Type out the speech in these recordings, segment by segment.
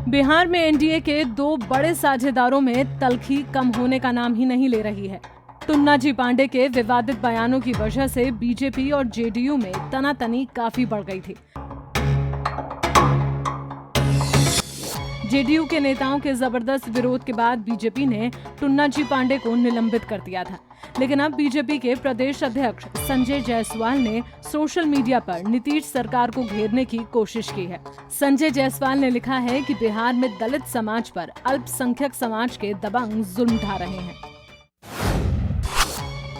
बिहार में एनडीए के दो बड़े साझेदारों में तल्खी कम होने का नाम ही नहीं ले रही है। टुन्नाजी पांडे के विवादित बयानों की वजह से बीजेपी और जेडीयू में तनातनी काफी बढ़ गई थी। जेडीयू के नेताओं के जबरदस्त विरोध के बाद बीजेपी ने टुन्नाजी पांडे को निलंबित कर दिया था, लेकिन अब बीजेपी के प्रदेश अध्यक्ष संजय जायसवाल ने सोशल मीडिया पर नीतीश सरकार को घेरने की कोशिश की है। संजय जायसवाल ने लिखा है कि बिहार में दलित समाज पर अल्पसंख्यक समाज के दबंग जुल्म ढा रहे हैं।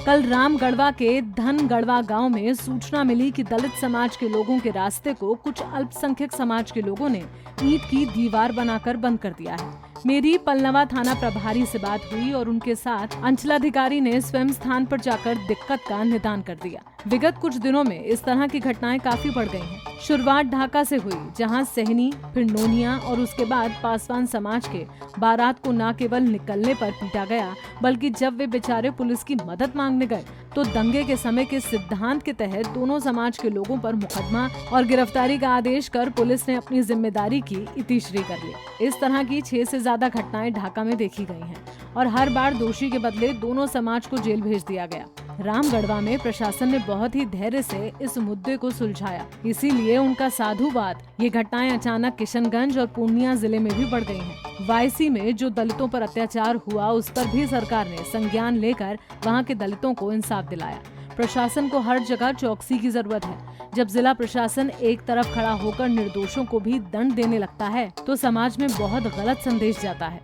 कल रामगढ़वा के धनगढ़वा गांव में सूचना मिली कि दलित समाज के लोगों के रास्ते को कुछ अल्पसंख्यक समाज के लोगों ने ईंट की दीवार बनाकर बंद कर दिया है। मेरी पलनवा थाना प्रभारी से बात हुई और उनके साथ अंचलाधिकारी ने स्वयं स्थान पर जाकर दिक्कत का निदान कर दिया। विगत कुछ दिनों में इस तरह की घटनाएं काफी बढ़ गई हैं। शुरुआत ढाका से हुई, जहां सहनी, फिर नोनिया और उसके बाद पासवान समाज के बारात को न केवल निकलने पर पीटा गया, बल्कि जब वे बेचारे पुलिस की मदद मांगने गए तो दंगे के समय के सिद्धांत के तहत दोनों समाज के लोगों पर मुकदमा और गिरफ्तारी का आदेश कर पुलिस ने अपनी जिम्मेदारी की इतिश्री कर ली। इस तरह की 6 से ज्यादा घटनाएं ढाका में देखी गई हैं और हर बार दोषी के बदले दोनों समाज को जेल भेज दिया गया। रामगढ़वा में प्रशासन ने बहुत ही धैर्य से इस मुद्दे को सुलझाया, इसीलिए उनका साधुवाद। ये घटनाएं अचानक किशनगंज और पूर्णिया जिले में भी बढ़ गई हैं। वायसी में जो दलितों पर अत्याचार हुआ, उस पर भी सरकार ने संज्ञान लेकर वहां के दलितों को इंसाफ दिलाया। प्रशासन को हर जगह चौकसी की जरूरत है। जब जिला प्रशासन एक तरफ खड़ा होकर निर्दोषों को भी दंड देने लगता है तो समाज में बहुत गलत संदेश जाता है।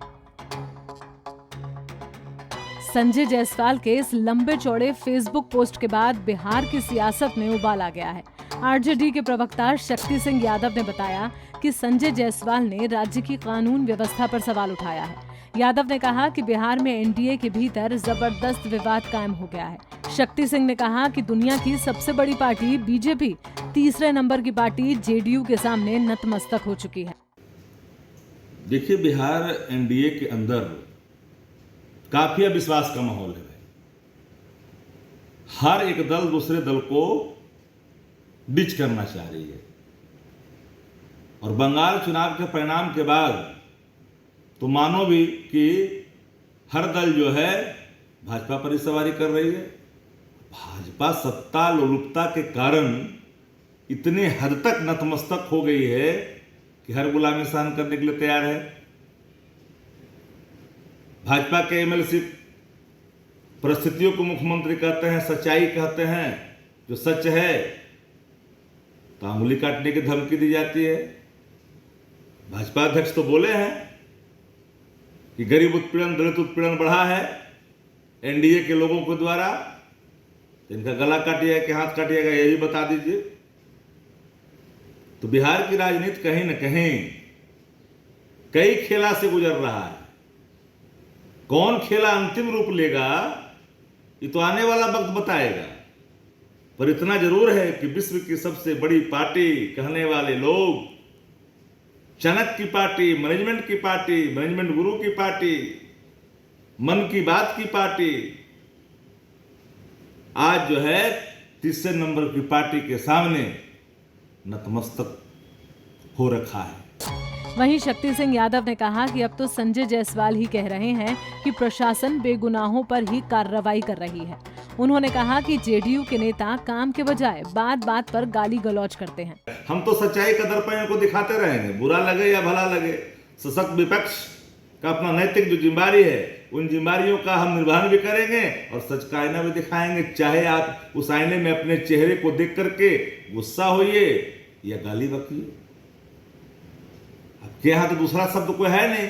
संजय जायसवाल के इस लंबे चौड़े फेसबुक पोस्ट के बाद बिहार की सियासत में उबाल आ गया है। आरजेडी के प्रवक्ता शक्ति सिंह यादव ने बताया कि संजय जायसवाल ने राज्य की कानून व्यवस्था पर सवाल उठाया है। यादव ने कहा कि बिहार में एनडीए के भीतर जबरदस्त विवाद कायम हो गया है। शक्ति सिंह ने कहा कि दुनिया की सबसे बड़ी पार्टी बीजेपी तीसरे नंबर की पार्टी जेडीयू के सामने नतमस्तक हो चुकी है। देखिए, बिहार एनडीए के अंदर काफी अविश्वास का माहौल है। हर एक दल दूसरे दल को डिच करना चाह रही है और बंगाल चुनाव के परिणाम के बाद तो मानो भी कि हर दल जो है भाजपा पर ही सवारी कर रही है। भाजपा सत्ता लोलुपता के कारण इतने हद तक नतमस्तक हो गई है कि हर गुलामी सहन करने के लिए तैयार है। भाजपा के एमएलसी परिस्थितियों को मुख्यमंत्री कहते हैं, सच्चाई कहते हैं। जो सच है तो अंगुली काटने की धमकी दी जाती है। भाजपा अध्यक्ष तो बोले हैं कि गरीब उत्पीड़न, दलित उत्पीड़न बढ़ा है एनडीए के लोगों के द्वारा। इनका गला काटिएगा कि हाथ काटिएगा, यही बता दीजिए। तो बिहार की राजनीति कहीं न कहीं कई खेला से गुजर रहा है। कौन खेला अंतिम रूप लेगा ये तो आने वाला वक्त बताएगा, पर इतना जरूर है कि विश्व की सबसे बड़ी पार्टी कहने वाले लोग, चाणक्य की पार्टी, मैनेजमेंट की पार्टी, मैनेजमेंट गुरु की पार्टी, मन की बात की पार्टी, आज जो है तीसरे नंबर की पार्टी के सामने नतमस्तक हो रखा है। वहीं शक्ति सिंह यादव ने कहा कि अब तो संजय जायसवाल ही कह रहे हैं कि प्रशासन बेगुनाहों पर ही कार्रवाई कर रही है। उन्होंने कहा कि जेडीयू के नेता काम के बजाय बात बात पर गाली गलौज करते हैं। हम तो सच्चाई का दर्पण को दिखाते रहेंगे, बुरा लगे या भला लगे। सशक्त विपक्ष का अपना नैतिक जो जिम्मेदारी है, उन जिम्मेदारियों का हम निर्वहन भी करेंगे और सच का आईना भी दिखाएंगे। चाहे आप उस आईने में अपने चेहरे को देख करके गुस्सा होइए या गाली बकिए। आपके यहां तो दूसरा शब्द कोई है नहीं।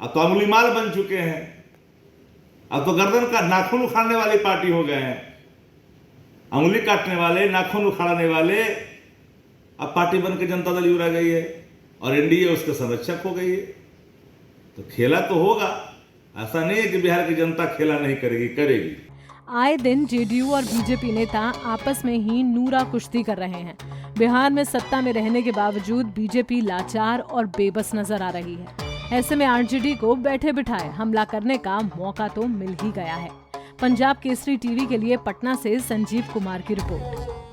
अब तो अंगुलीमाल बन चुके हैं। अब तो गर्दन का नाखून उखाड़ने वाली पार्टी हो गए हैं। अंगुली काटने वाले, नाखून उखाड़ने वाले अब पार्टी बन के जनता दल यूं रह गई है और एनडीए उसके संरक्षक हो गई है। तो खेला तो होगा, ऐसा नहीं है कि बिहार की जनता खेला नहीं करेगी, करेगी। आए दिन जेडीयू और बीजेपी नेता आपस में ही नूरा कुश्ती कर रहे हैं। बिहार में सत्ता में रहने के बावजूद बीजेपी लाचार और बेबस नजर आ रही है। ऐसे में आरजेडी को बैठे बिठाए हमला करने का मौका तो मिल ही गया है। पंजाब केसरी टीवी के लिए पटना से संजीव कुमार की रिपोर्ट।